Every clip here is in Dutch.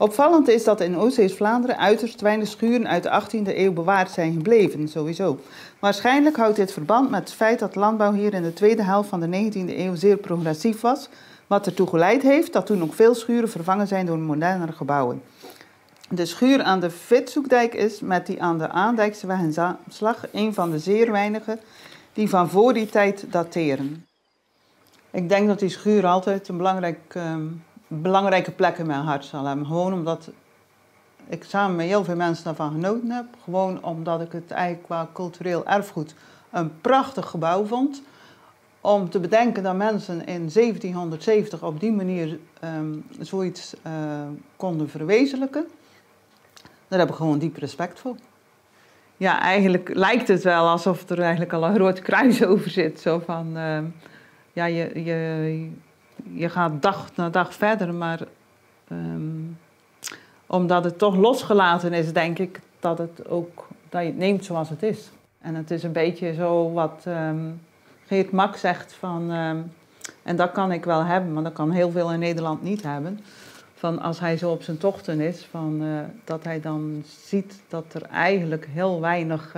Opvallend is dat in Oost-Vlaanderen uiterst weinig schuren uit de 18e eeuw bewaard zijn gebleven, sowieso. Waarschijnlijk houdt dit verband met het feit dat landbouw hier in de tweede helft van de 19e eeuw zeer progressief was, wat ertoe geleid heeft dat toen ook veel schuren vervangen zijn door modernere gebouwen. De schuur aan de Vitzoekdijk is met die aan de Aandijkseweg in Zaamslag een van de zeer weinige die van voor die tijd dateren. Ik denk dat die schuur altijd een belangrijke plek in mijn hart zal hebben. Gewoon omdat ik samen met heel veel mensen daarvan genoten heb. Gewoon omdat ik het eigenlijk qua cultureel erfgoed een prachtig gebouw vond. Om te bedenken dat mensen in 1770 op die manier zoiets konden verwezenlijken. Daar heb ik gewoon diep respect voor. Ja, eigenlijk lijkt het wel alsof er eigenlijk al een groot kruis over zit. Zo van, ja, je gaat dag na dag verder, maar omdat het toch losgelaten is, denk ik dat je het neemt zoals het is. En het is een beetje zo wat Geert Mak zegt van, en dat kan ik wel hebben, maar dat kan heel veel in Nederland niet hebben. Van als hij zo op zijn tochten is, van, dat hij dan ziet dat er eigenlijk heel weinig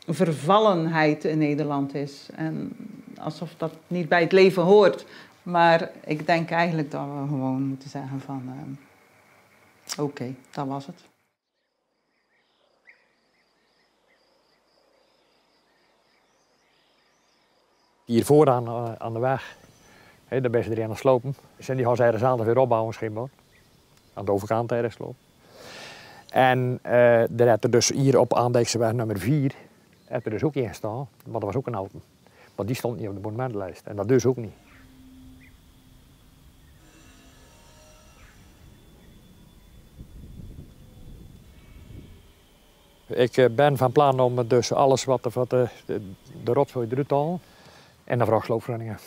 vervallenheid in Nederland is. En alsof dat niet bij het leven hoort. Maar ik denk eigenlijk dat we gewoon moeten zeggen van, oké, dat was het. Hier vooraan aan de weg, daar ben ze er aan het slopen. En die gaan ze ergens aan weer opbouwen, schijnbaar. Aan de overkant ergens slopen. En daar had er dus hier op Aandijkseweg nummer 4 had er dus ook in staan, maar dat was ook een auto. Maar die stond niet op de monumentenlijst en dat dus ook niet. Ik ben van plan om dus alles wat de rotzooi eruit te halen en de vrachtsloopvergunningen.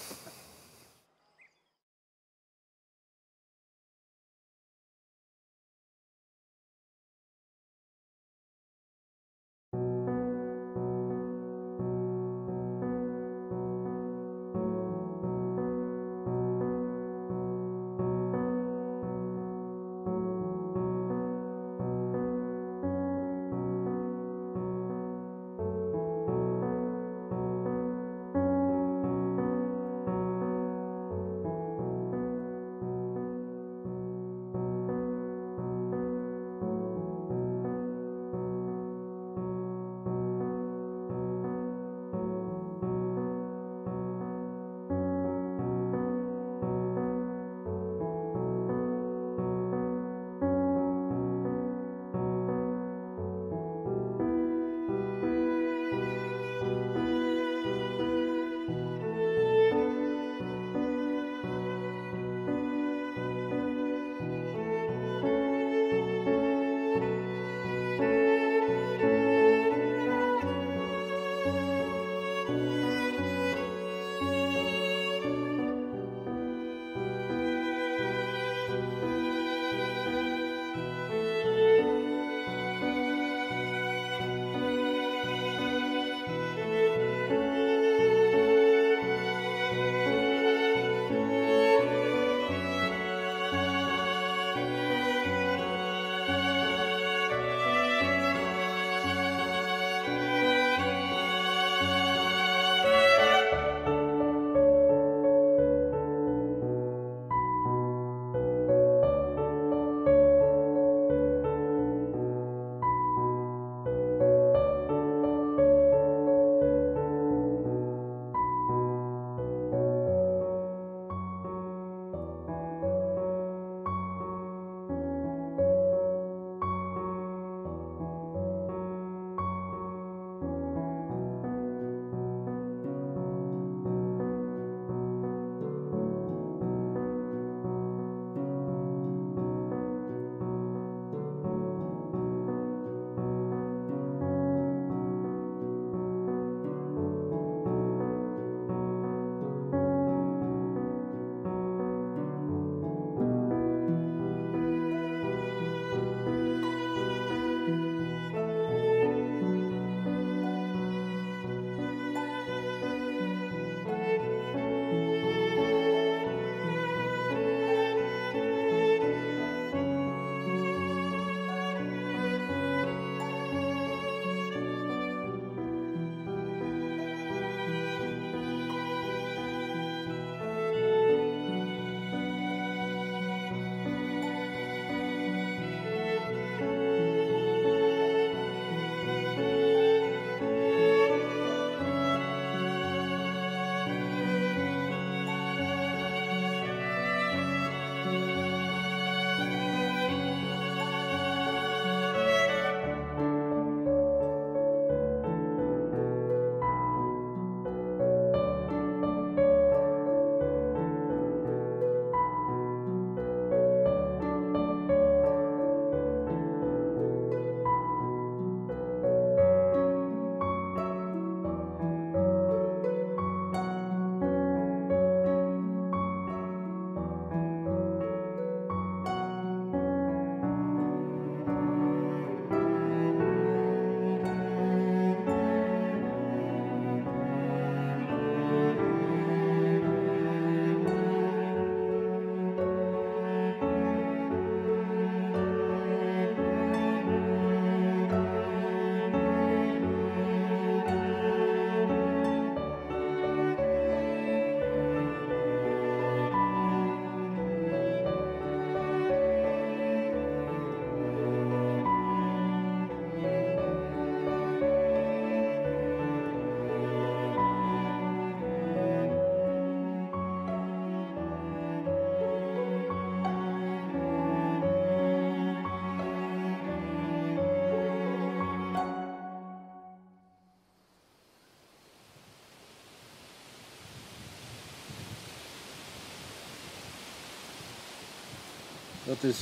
dat is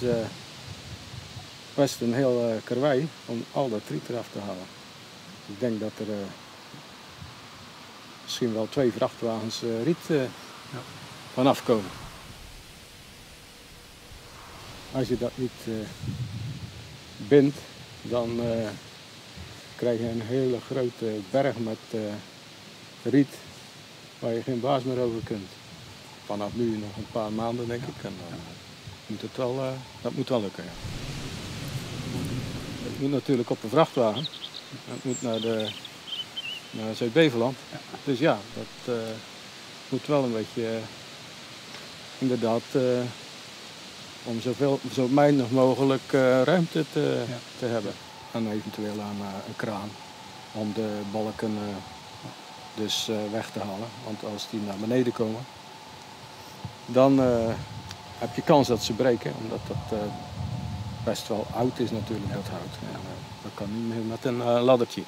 best een heel karwei om al dat riet eraf te halen. Ik denk dat er misschien wel 2 vrachtwagens riet vanaf komen. Als je dat niet bindt, dan krijg je een hele grote berg met riet waar je geen baas meer over kunt. Vanaf nu nog een paar maanden denk ik. En dan moet het wel, dat moet wel lukken. Ja. Het moet natuurlijk op een vrachtwagen. Het moet naar Zuid-Beveland. Dus ja, dat moet wel een beetje inderdaad om zo weinig mogelijk ruimte te hebben. En eventueel aan een kraan om de balken dus weg te halen. Want als die naar beneden komen, dan heb je kans dat ze breken. Omdat dat best wel oud is natuurlijk, dat hout. En, dat kan niet meer met een laddertje.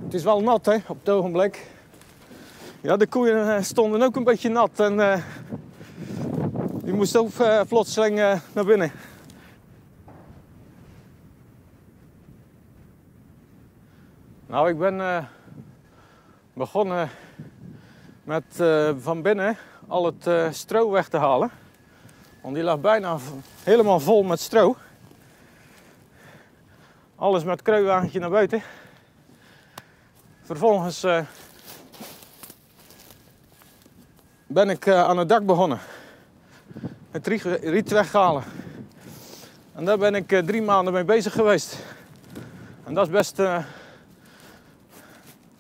Het is wel nat, hè, op het ogenblik. Ja, de koeien stonden ook een beetje nat en die moesten ook plotseling naar binnen. Nou, ik ben begonnen met van binnen al het stro weg te halen. Want die lag bijna helemaal vol met stro. Alles met kruiwagentje naar buiten. Vervolgens ben ik aan het dak begonnen. Het riet weghalen. En daar ben ik 3 maanden mee bezig geweest. En dat is best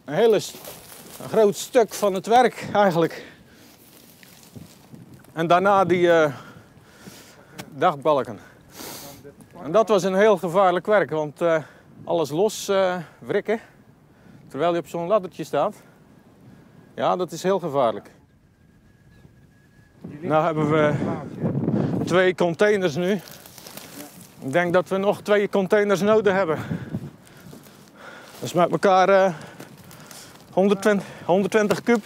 een groot stuk van het werk eigenlijk. En daarna die dakbalken. En dat was een heel gevaarlijk werk, want alles los wrikken terwijl je op zo'n laddertje staat. Ja, dat is heel gevaarlijk. Nou hebben we 2 containers nu. Ik denk dat we nog 2 containers nodig hebben. Dus met elkaar 120 kub.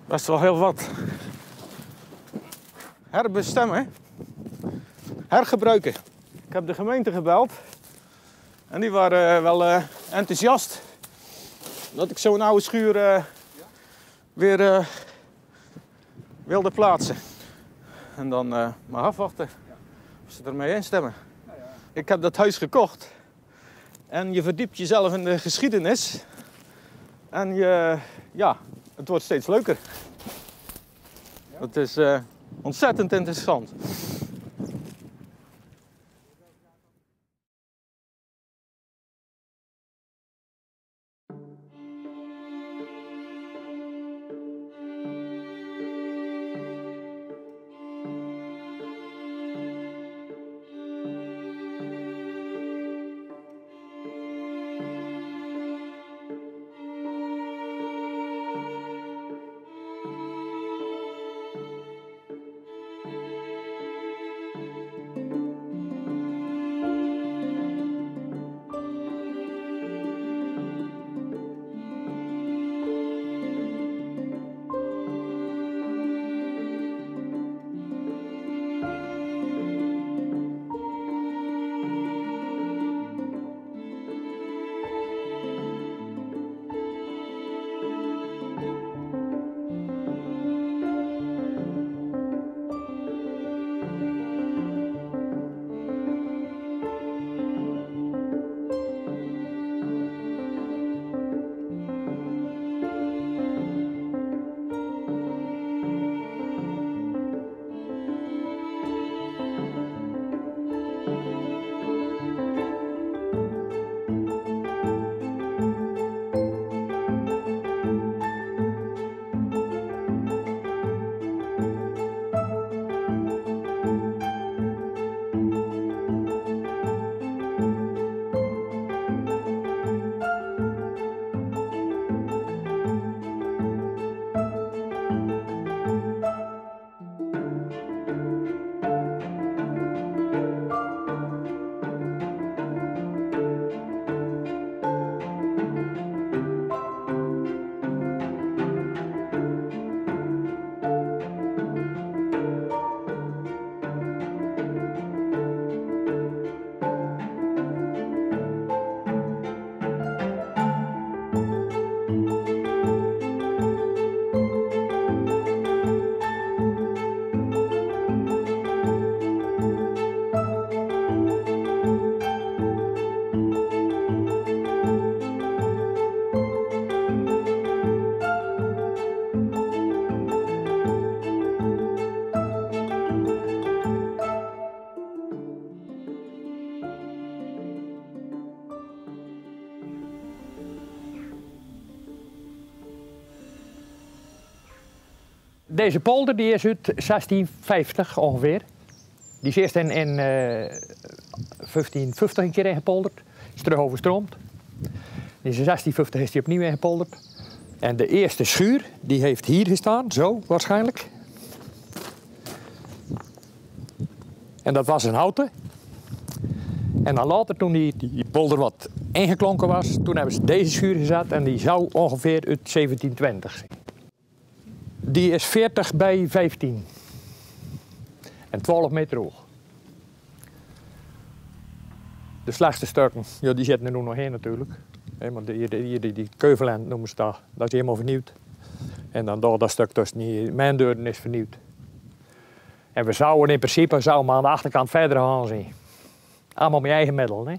Dat is wel heel wat. Herbestemmen. Hergebruiken. Ik heb de gemeente gebeld. En die waren wel enthousiast. Dat ik zo'n oude schuur weer wilde plaatsen. En dan maar afwachten of ze ermee instemmen. Ik heb dat huis gekocht. En je verdiept jezelf in de geschiedenis. En het wordt steeds leuker. Het is ontzettend interessant. Deze polder die is uit 1650 ongeveer. Die is eerst in 1550 een keer ingepolderd. Is terug overstroomd. In 1650 is die opnieuw ingepolderd. En de eerste schuur die heeft hier gestaan, zo waarschijnlijk. En dat was een houten. En dan later, toen die polder wat ingeklonken was, toen hebben ze deze schuur gezet en die zou ongeveer uit 1720 zijn. Die is 40 bij 15 en 12 meter hoog. De slechtste stukken, ja, die zitten er nu nog in natuurlijk. Maar die keuvelend noemen ze dat is helemaal vernieuwd. En dan dat stuk tussen die mijndeuren is vernieuwd. En we zouden in principe aan de achterkant verder gaan zien. Allemaal met eigen middelen. Hè?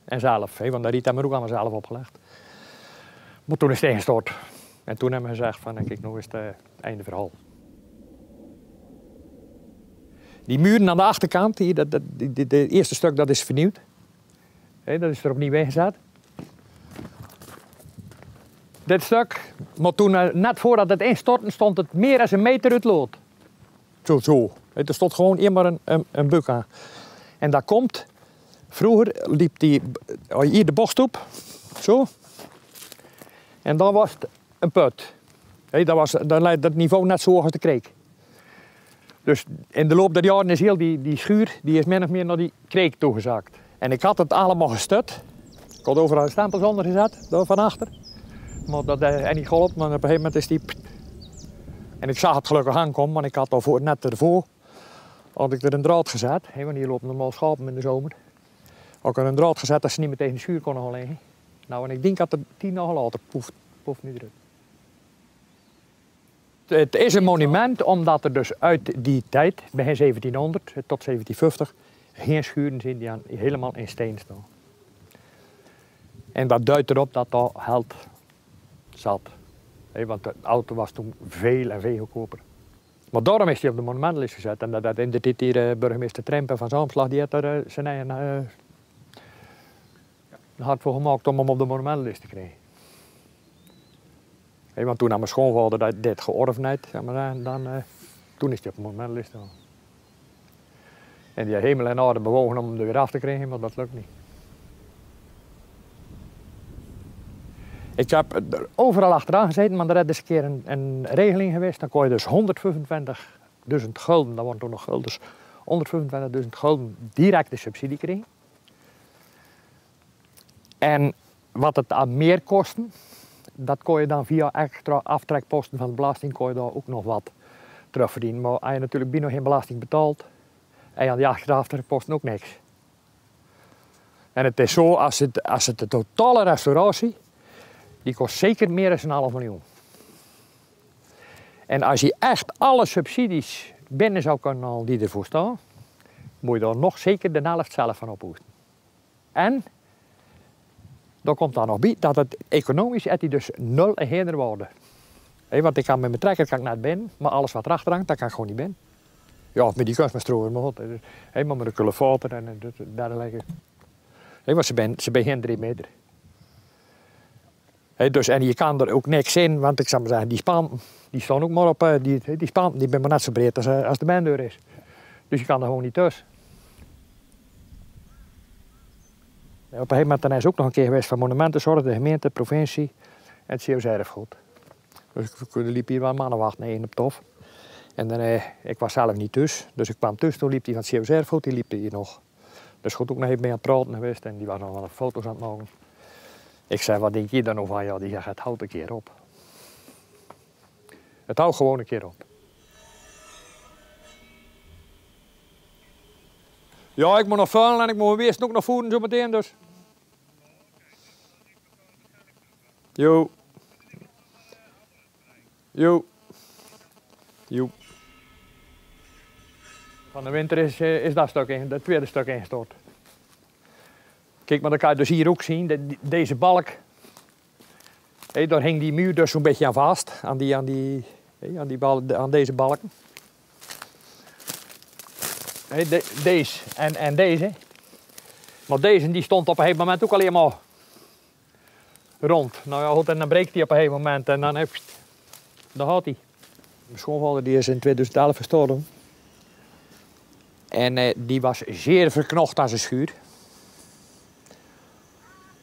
En zelf, want dat riet hebben we ook allemaal zelf opgelegd. Maar toen is het ingestort. En toen hebben we gezegd van, kijk, nou is het einde verhaal. Die muren aan de achterkant, de eerste stuk, dat is vernieuwd. Dat is er opnieuw ingezet. Dit stuk, maar toen, net voordat het instortte, stond het meer dan een meter uit lood. Zo. Er stond gewoon immer een buk aan. En dat komt, vroeger liep die hier de bocht op, zo. En dan was het een put. Dan lijkt het niveau net zo hoog als de kreek. Dus in de loop der jaren is heel die schuur, die is min of meer naar die kreek toegezakt. En ik had het allemaal gestut. Ik had overal stempels onder gezet, daar van achter. Maar dat heeft niet geholpen, maar op een gegeven moment is die... En ik zag het gelukkig aankomen, want ik had al net ervoor had ik er een draad gezet. Want hier lopen normaal schapen in de zomer. Had ik er een draad gezet dat ze niet meer tegen de schuur konden gaan liggen. Nou, en ik denk dat er 10 dagen later poeft niet eruit. Het is een monument omdat er dus uit die tijd, begin 1700 tot 1750, geen schuren zijn die helemaal in steen staan. En dat duidt erop dat daar geld zat. Want de auto was toen veel en veel goedkoper. Maar daarom is hij op de monumentenlijst gezet. En dat in de tijd hier burgemeester Trempen van Zalmslag, die had er zijn eigen hard voor gemaakt om hem op de monumentenlijst te krijgen. Want toen aan mijn schoonvader dit georven heeft, toen is hij op de monumentenlijst. En die hemel en aarde bewogen om hem er weer af te krijgen, maar dat lukt niet. Ik heb er overal achteraan gezeten, maar er is eens een keer een regeling geweest. Dan kon je dus 125.000 gulden, dat waren toen nog guldens, 125.000 gulden directe subsidie krijgen. En wat het aan meer kosten, dat kon je dan via extra aftrekposten van de belasting kon je daar ook nog wat terugverdienen. Maar als je natuurlijk bijna geen belasting betaalt, en je aan die extra aftrekposten ook niks. En het is zo, als het de totale restauratie, die kost zeker meer dan een $500.000. En als je echt alle subsidies binnen zou kunnen halen die ervoor staan, moet je daar nog zeker de helft zelf van ophoesten. En dan komt daar nog bij dat het economisch heeft die dus 0 en geen waarde. Want ik kan met mijn trekker kan ik net binnen, maar alles wat erachter hangt, dat kan ik gewoon niet binnen. Ja, of met die kunstmeststrooien, maar goed. Maar met de cullevaten en dergelijke. Want ze zijn geen 3 meter. Dus, en je kan er ook niks in, want ik zou maar zeggen, die spanten die staan ook maar op, die spanten die zijn maar net zo breed als de mijndeur is. Dus je kan er gewoon niet tussen. Op een gegeven moment is ook nog een keer geweest van Monumentenzorg, de gemeente, de provincie en het COZ erfgoed. Dus ik liep hier wel mannen wachten in op tof. En dan, ik was zelf niet thuis, dus ik kwam thuis, toen liep die van het COZ erfgoed, die liep hier nog. Dus goed ook nog even mee aan het praten geweest en die was nog wel foto's aan het maken. Ik zei, wat denk je dan nog van? Ja, die zegt, het houdt een keer op. Het houdt gewoon een keer op. Ja, ik moet nog vullen en ik moet mijn weerst ook nog voeden zo meteen dus. Jo. Jo. Jo. Van de winter is dat stuk in, het tweede stuk ingestort. Kijk, maar dan kan je dus hier ook zien, deze balk. Daar hing die muur dus zo'n beetje aan vast, aan deze balken. Deze en deze. Maar deze die stond op een gegeven moment ook alleen maar rond. Nou ja, goed, en dan breekt hij op een gegeven moment en dan gaat hij. Mijn schoonvader die is in 2011 gestorven. En die was zeer verknocht aan zijn schuur.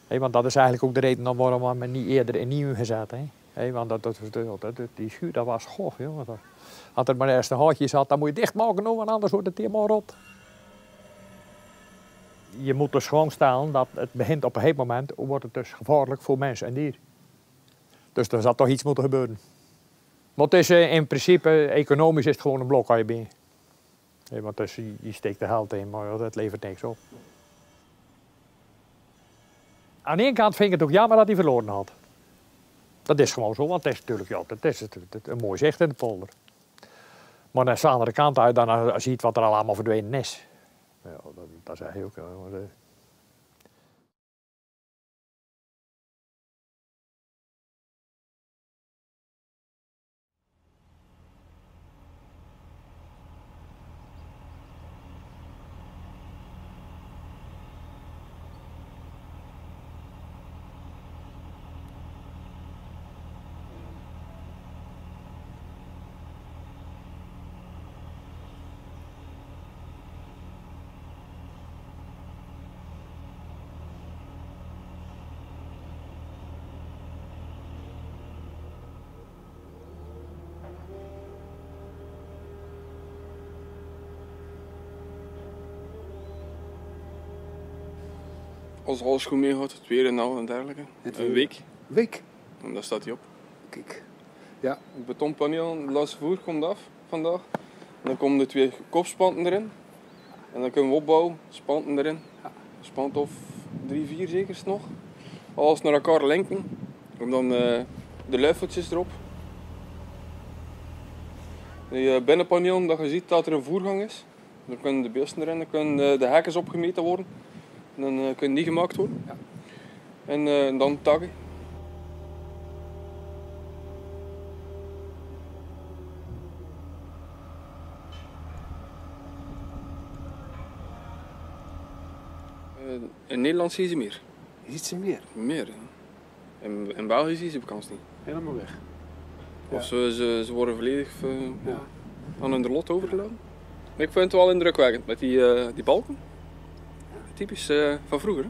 Want dat is eigenlijk ook de reden waarom we niet eerder in nieuw gezet. Want die schuur, dat was goh, jongen. Als er maar ergens een gaatje zat, dan moet je dichtmaken, want anders wordt het helemaal rot. je moet dus gewoon stellen dat het begint op een gegeven moment, wordt het dus gevaarlijk voor mens en dier. Dus er zal toch iets moeten gebeuren. Maar het is in principe, economisch is het gewoon een blok aan je been. Ja, want dus je steekt er geld in, maar dat levert niks op. Aan de ene kant vind ik het ook jammer dat hij verloren had. Dat is gewoon zo, want het is natuurlijk het is een mooi zicht in de polder. Maar aan de andere kant uit, dan als je ziet wat er allemaal verdwenen is. Ja, dat zeg je ook. Als alles goed meegaat, het weer en al en dergelijke. Een week. Week? En daar staat hij op. Kijk. Ja. Het betonpaneel, het laatste voer komt af vandaag. En dan komen er 2 kopspanten erin. En dan kunnen we opbouwen, spanten erin. Spant of 3, 4 zeker nog. Alles naar elkaar linken. En dan de luifeltjes erop. Die binnenpaneel, dat je ziet dat er een voergang is. Dan kunnen de beesten erin, dan kunnen de hekken opgemeten worden. En dan kunnen die gemaakt worden. Ja. En dan taggen. In Nederland zien ze meer. Iets meer. Meer, ja. In België zien ze bekans niet. Helemaal weg. Of ze worden volledig aan hun lot overgelaten. Ik vind het wel indrukwekkend met die balken. Typisch van vroeger. Hè?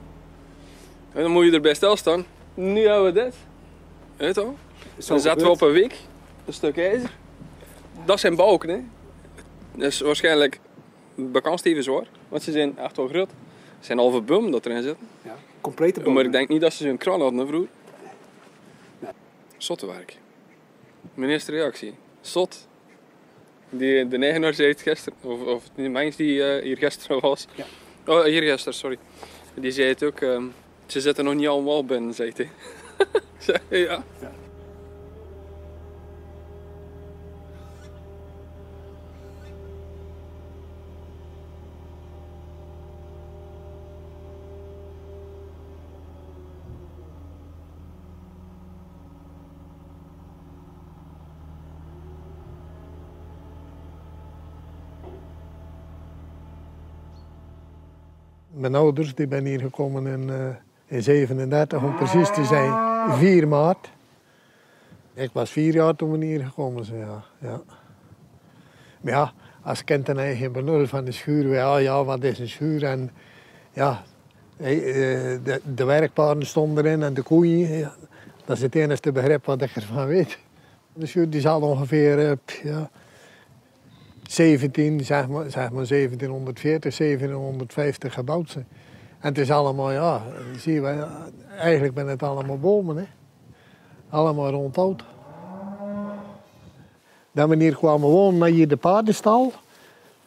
En dan moet je erbij stilstaan. Nu hebben we dit. Weet je wel? Dan zetten we op een week een stuk ijzer. Dat zijn balken. Hè? Dat is waarschijnlijk bekans even zwaar. Want ze zijn echt wel groot. Het zijn halve boom dat erin zitten. Ja, complete boom. Maar ik denk niet dat ze zo'n kraan hadden vroeger. Nee. Zottewerk. Mijn eerste reactie. Zot. De eigenaar zei het gisteren. Of die mens die hier gisteren was. Ja. Oh, hier gisteren, sorry. Die zei het ook. Ze zitten nog niet allemaal binnen, zei hij. Ja. Ja. Mijn ouders die zijn hier gekomen in 37, om precies te zijn 4 maart. Ik was 4 jaar toen we hier gekomen zijn, ja. Maar ja, als kind dan heb je geen benul van de schuur. Ja, wat is een schuur? En ja, de werkpaarden stonden erin en de koeien. Ja, dat is het enige begrip wat ik ervan weet. De schuur die zal ongeveer 1740, 1750 gebouwd zijn. En het is allemaal, ja, zie je, eigenlijk ben het allemaal bomen, hè. Allemaal rondhout. Dan we hier kwamen wonen, naar hier de paardenstal.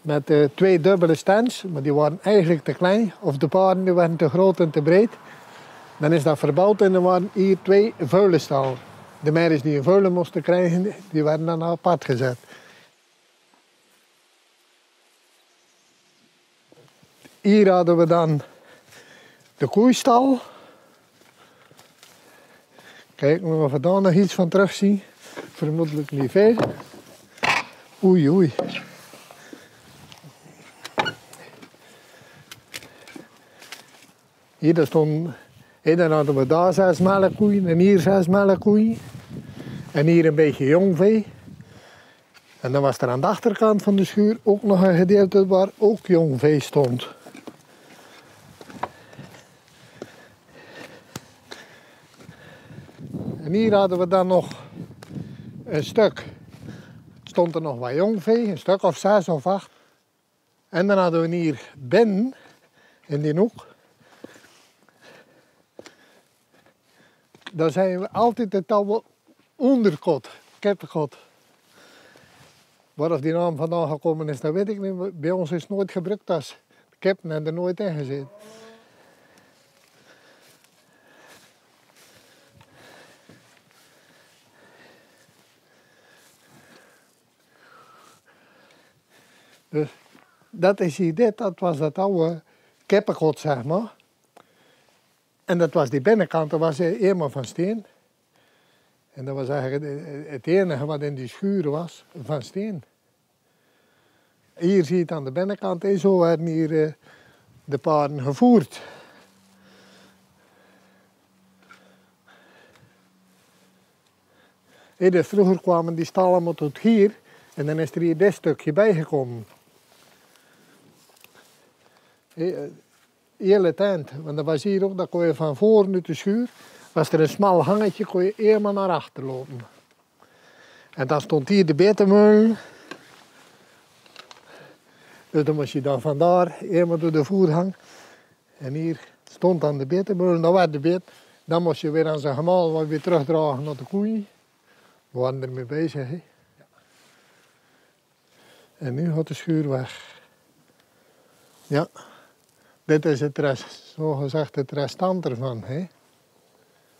Met 2 dubbele stands, maar die waren eigenlijk te klein. Of de paarden die waren te groot en te breed. Dan is dat verbouwd en er waren hier 2 veulenstallen. De meisjes die een veulen moesten krijgen, die werden dan apart gezet. Hier hadden we dan de koeistal. Kijk, of we daar nog iets van terugzien. Vermoedelijk niet veel. Oei, oei. Hier stond, dan hadden we daar 6 melkkoeien en hier 6 melkkoeien. En hier een beetje jong vee. En dan was er aan de achterkant van de schuur ook nog een gedeelte waar ook jong vee stond. En hier hadden we dan nog een stuk. Stond er nog wat jong vee, een stuk of 6 of 8. En dan hadden we hier binnen, in die hoek. Dan zijn we altijd het oude onderkot, kettekot. Waar of die naam vandaan gekomen is, dat weet ik niet. Bij ons is het nooit gebruikt als keppen en er nooit in gezeten. Dus dat is hier dit, dat was dat oude keppenkot, zeg maar. En dat was die binnenkant, dat was helemaal van steen. En dat was eigenlijk het enige wat in die schuren was, van steen. Hier zie je het aan de binnenkant, en zo werden hier de paarden gevoerd. Dus vroeger kwamen die stallen allemaal tot hier en dan is er hier dit stukje bijgekomen. Heel het eind, want dat was hier ook, dan kon je van voren uit de schuur, was er een smal hangetje, kon je helemaal naar achter lopen. En dan stond hier de betemolen. Dus dan moest je dan vandaar helemaal door de voerhang. En hier stond dan de betemolen, dat was de beet. Dan moest je weer aan zijn gemaal weer terugdragen naar de koeien. We waren ermee bezig. Hè? En nu gaat de schuur weg. Ja. Dit is het zogezegd het restant ervan. Hè?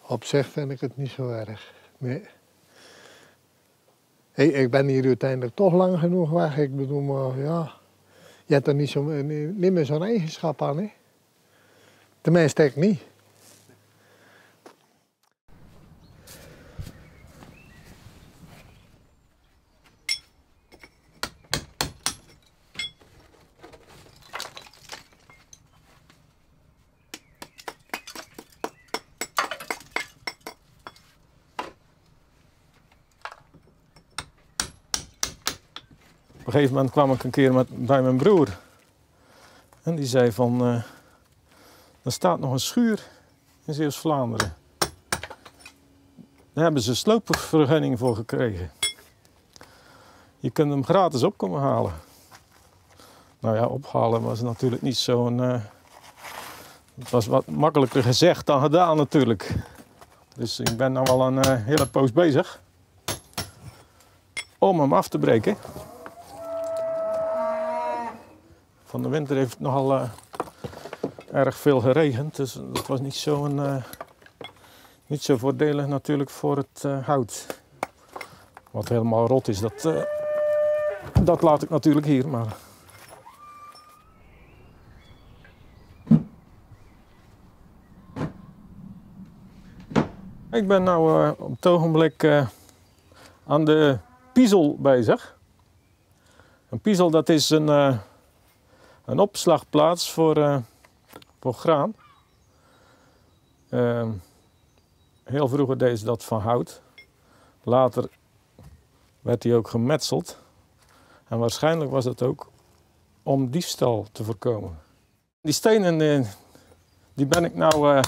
Op zich vind ik het niet zo erg. Nee. Hey, ik ben hier uiteindelijk toch lang genoeg weg. Ik bedoel, maar ja, je hebt er niet meer zo'n eigenschap aan. Hè? Tenminste, ik niet. Op een gegeven moment kwam ik een keer bij mijn broer. En die zei van, er staat nog een schuur in Zeeuws-Vlaanderen. Daar hebben ze sloopvergunning voor gekregen. Je kunt hem gratis op komen halen. Nou ja, ophalen was natuurlijk niet zo'n... het was wat makkelijker gezegd dan gedaan natuurlijk. Dus ik ben nu al een hele poos bezig om hem af te breken. Van de winter heeft het nogal erg veel geregend, dus dat was niet zo voordelig natuurlijk voor het hout. Wat helemaal rot is, dat laat ik natuurlijk hier. Maar... Ik ben nu op het ogenblik aan de piezel bezig. Een piezel, dat is een opslagplaats voor graan. Heel vroeger deden ze dat van hout. Later werd die ook gemetseld. En waarschijnlijk was het ook om diefstal te voorkomen. Die stenen die ben ik nou een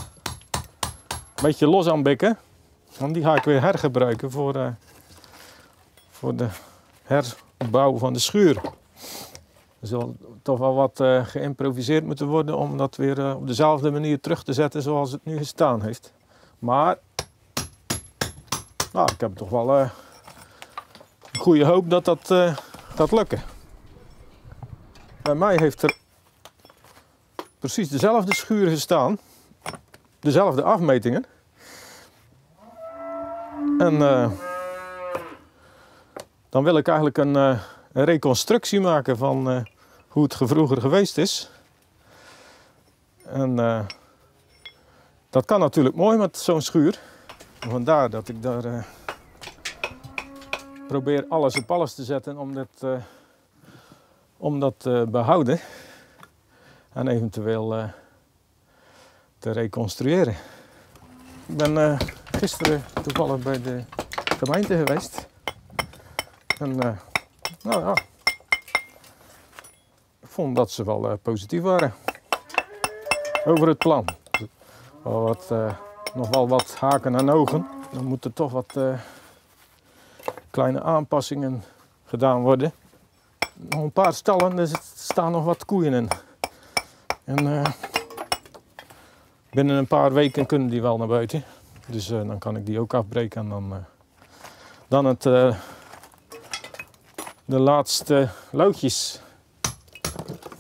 beetje los aan bikken. Want die ga ik weer hergebruiken voor de herbouw van de schuur. Er zal toch wel wat geïmproviseerd moeten worden om dat weer op dezelfde manier terug te zetten zoals het nu gestaan heeft. Maar nou, ik heb toch wel een goede hoop dat dat gaat lukken. Bij mij heeft er precies dezelfde schuur gestaan, dezelfde afmetingen. En dan wil ik eigenlijk een reconstructie maken van hoe het vroeger geweest is. En dat kan natuurlijk mooi met zo'n schuur. Vandaar dat ik daar probeer alles op alles te zetten om dat te behouden. En eventueel te reconstrueren. Ik ben gisteren toevallig bij de gemeente geweest. En nou ja, ik vond dat ze wel positief waren over het plan. Nog wel wat haken en ogen. Dan moeten toch wat kleine aanpassingen gedaan worden. Nog een paar stallen, er staan nog wat koeien in. En binnen een paar weken kunnen die wel naar buiten. Dus dan kan ik die ook afbreken. En dan de laatste loodjes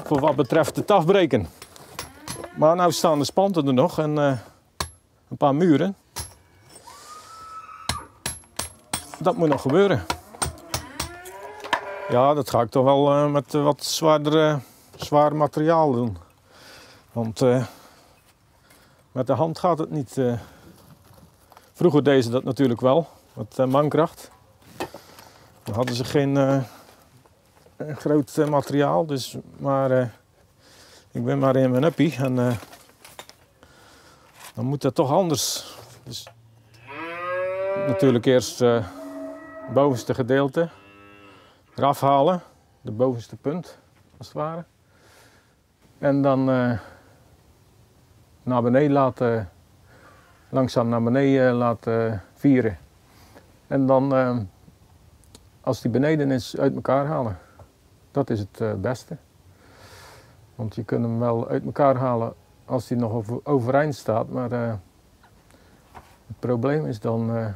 voor wat betreft het afbreken. Maar nu staan de spanten er nog en een paar muren. Dat moet nog gebeuren. Ja, dat ga ik toch wel met wat zwaar materiaal doen. Want met de hand gaat het niet. Vroeger deden ze dat natuurlijk wel, met mankracht. Dan hadden ze geen groot materiaal, dus, maar ik ben maar in mijn uppie en dan moet dat toch anders. Dus, natuurlijk eerst het bovenste gedeelte eraf halen, de bovenste punt als het ware. En dan naar beneden laten, langzaam naar beneden laten vieren. En dan, als die beneden is, uit elkaar halen. Dat is het beste. Want je kunt hem wel uit elkaar halen als hij nog overeind staat. Maar het probleem is dan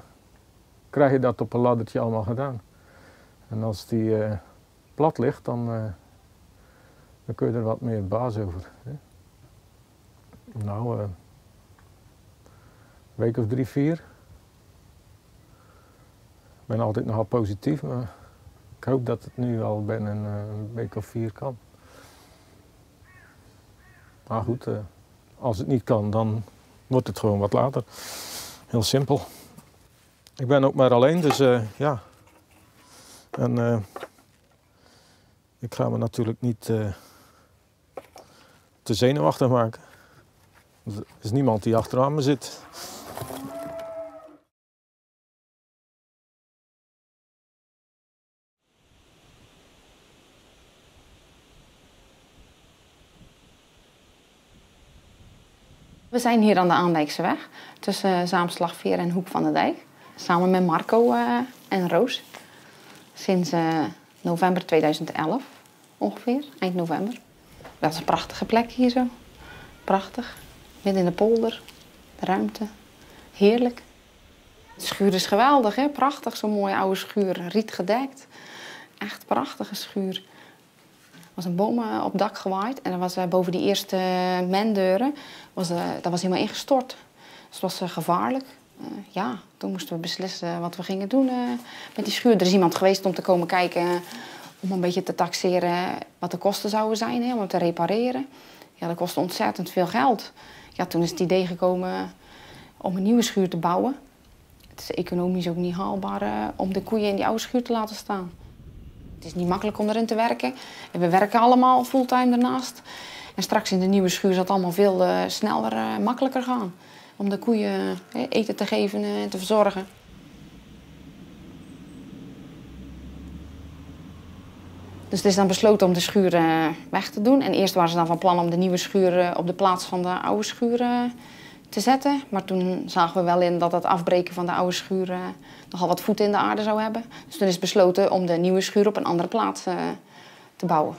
krijg je dat op een laddertje allemaal gedaan. En als die plat ligt, dan kun je er wat meer baas over. Hè? Nou, een week of 3, 4. Ik ben altijd nogal positief, maar ik hoop dat het nu al binnen een week of 4 kan. Maar goed, als het niet kan, dan wordt het gewoon wat later. Heel simpel. Ik ben ook maar alleen, dus ja. En ik ga me natuurlijk niet te zenuwachtig maken. Er is niemand die achteraan me zit. We zijn hier aan de Aandijkseweg, tussen Zaamslagveer en Hoek van de Dijk. Samen met Marco en Roos. Sinds november 2011 ongeveer, eind november. Dat is een prachtige plek hier zo. Prachtig. Midden in de polder, de ruimte. Heerlijk. De schuur is geweldig, hè? Prachtig, zo'n mooie oude schuur, riet gedekt. Echt prachtige schuur. Er was een boom op het dak gewaaid en er was boven die eerste mendeuren, dat was helemaal ingestort. Dus het was gevaarlijk. Ja, toen moesten we beslissen wat we gingen doen met die schuur. Er is iemand geweest om te komen kijken, om een beetje te taxeren wat de kosten zouden zijn, hè, om het te repareren. Ja, dat kostte ontzettend veel geld. Ja, toen is het idee gekomen om een nieuwe schuur te bouwen. Het is economisch ook niet haalbaar om de koeien in die oude schuur te laten staan. Het is niet makkelijk om erin te werken. En we werken allemaal fulltime daarnaast. En straks in de nieuwe schuur zal het allemaal veel sneller, makkelijker gaan. Om de koeien eten te geven en te verzorgen. Dus het is dan besloten om de schuur weg te doen. En eerst waren ze dan van plan om de nieuwe schuur op de plaats van de oude schuur te zetten. Maar toen zagen we wel in dat het afbreken van de oude schuur nogal wat voeten in de aarde zou hebben. Dus toen is besloten om de nieuwe schuur op een andere plaats te bouwen.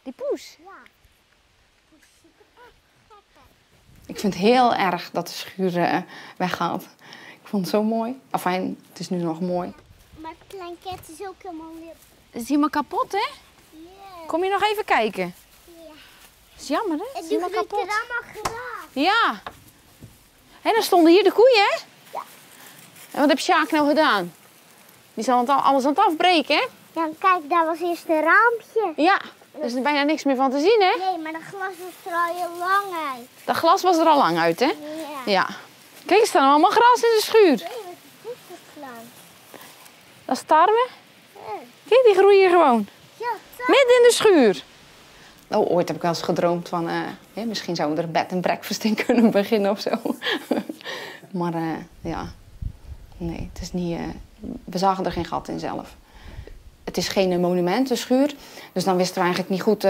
Die poes? Ja. Ik vind het heel erg dat de schuur weggaat. Ik vond het zo mooi. Enfin, het is nu nog mooi. Maar het planket is ook helemaal weer... Het is helemaal kapot, hè? Yeah. Kom je nog even kijken? Ja. Dat is jammer, hè? Het is helemaal Het kapot. is allemaal geraakt. Ja. En dan stonden hier de koeien, hè? Ja. En wat heb Sjaak nou gedaan? Die is alles aan het afbreken, hè? Ja, kijk, daar was eerst een raampje. Ja. Er is er bijna niks meer van te zien, hè? Nee, maar dat glas was er al heel lang uit. Dat glas was er al lang uit, hè? Ja. Ja. Kijk, er staan allemaal gras in de schuur. Nee, wat is dit glas? Dat is tarwe. Ja. Kijk, die groeien gewoon. Ja, Midden in de schuur. Oh, ooit heb ik wel eens gedroomd van... misschien zouden we er bed en breakfast in kunnen beginnen of zo. Maar ja, nee, het is niet... we zagen er geen gat in zelf. Het is geen monument, een schuur. Dus dan wisten we eigenlijk niet goed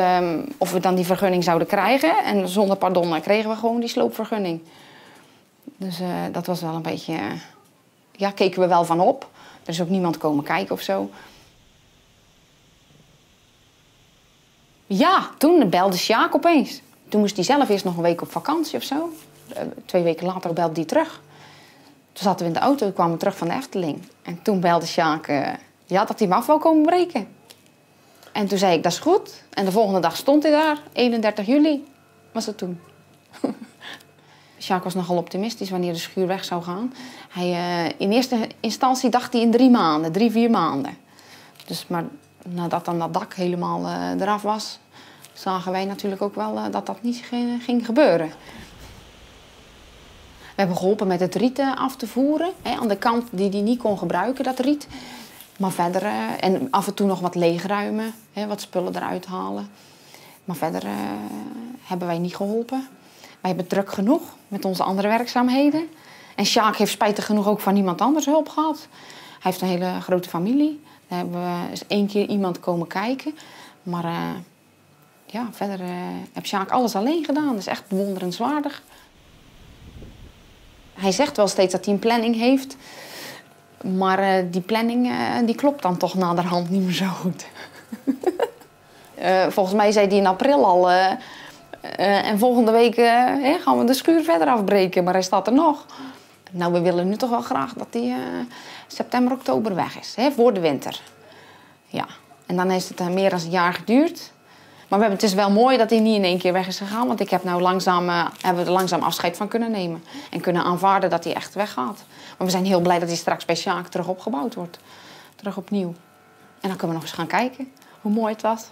of we dan die vergunning zouden krijgen. En zonder pardon kregen we gewoon die sloopvergunning. Dus dat was wel een beetje... ja, keken we wel van op. Er is ook niemand komen kijken of zo. Ja, toen belde Sjaak opeens. Toen moest hij zelf eerst nog een week op vakantie of zo. 2 weken later belde hij terug. Toen zaten we in de auto, toen kwamen we terug van de Efteling. En toen belde Sjaak dat hij me af wou komen breken. En toen zei ik, dat is goed. En de volgende dag stond hij daar. 31 juli was het toen. Sjaak was nogal optimistisch wanneer de schuur weg zou gaan. In eerste instantie dacht hij in 3 maanden, 3, 4 maanden. Dus, maar nadat dan dat dak helemaal eraf was, zagen wij natuurlijk ook wel dat dat niet ging gebeuren. We hebben geholpen met het riet af te voeren. Aan de kant die hij niet kon gebruiken, dat riet. Maar verder, en af en toe nog wat leegruimen, wat spullen eruit halen. Maar verder hebben wij niet geholpen. Wij hebben druk genoeg met onze andere werkzaamheden. En Sjaak heeft spijtig genoeg ook van niemand anders hulp gehad. Hij heeft een hele grote familie. Daar hebben we eens 1 keer iemand komen kijken. Maar verder heeft Sjaak alles alleen gedaan. Dat is echt bewonderenswaardig. Hij zegt wel steeds dat hij een planning heeft. Maar die planning die klopt dan toch naderhand niet meer zo goed. Volgens mij zei hij in april al... en volgende week gaan we de schuur verder afbreken. Maar hij staat er nog. Nou, we willen nu toch wel graag dat hij september, oktober weg is. Voor de winter. Ja. En dan heeft het meer dan een jaar geduurd. Maar het is wel mooi dat hij niet in 1 keer weg is gegaan. Want ik heb nou hebben we er langzaam afscheid van kunnen nemen. En kunnen aanvaarden dat hij echt weggaat. Maar we zijn heel blij dat hij straks bij Sjaak terug opgebouwd wordt. Terug opnieuw. En dan kunnen we nog eens gaan kijken hoe mooi het was.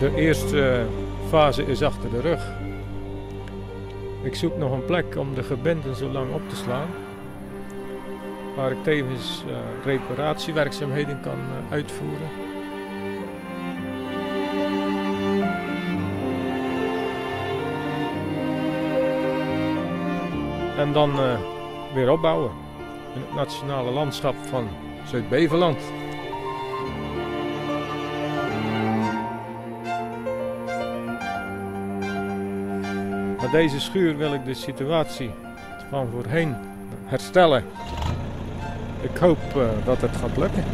De eerste fase is achter de rug. Ik zoek nog een plek om de gebinden zo lang op te slaan, waar ik tevens reparatiewerkzaamheden kan uitvoeren. En dan weer opbouwen in het nationale landschap van Zuid-Beveland. Met deze schuur wil ik de situatie van voorheen herstellen. Ik hoop dat het gaat lukken.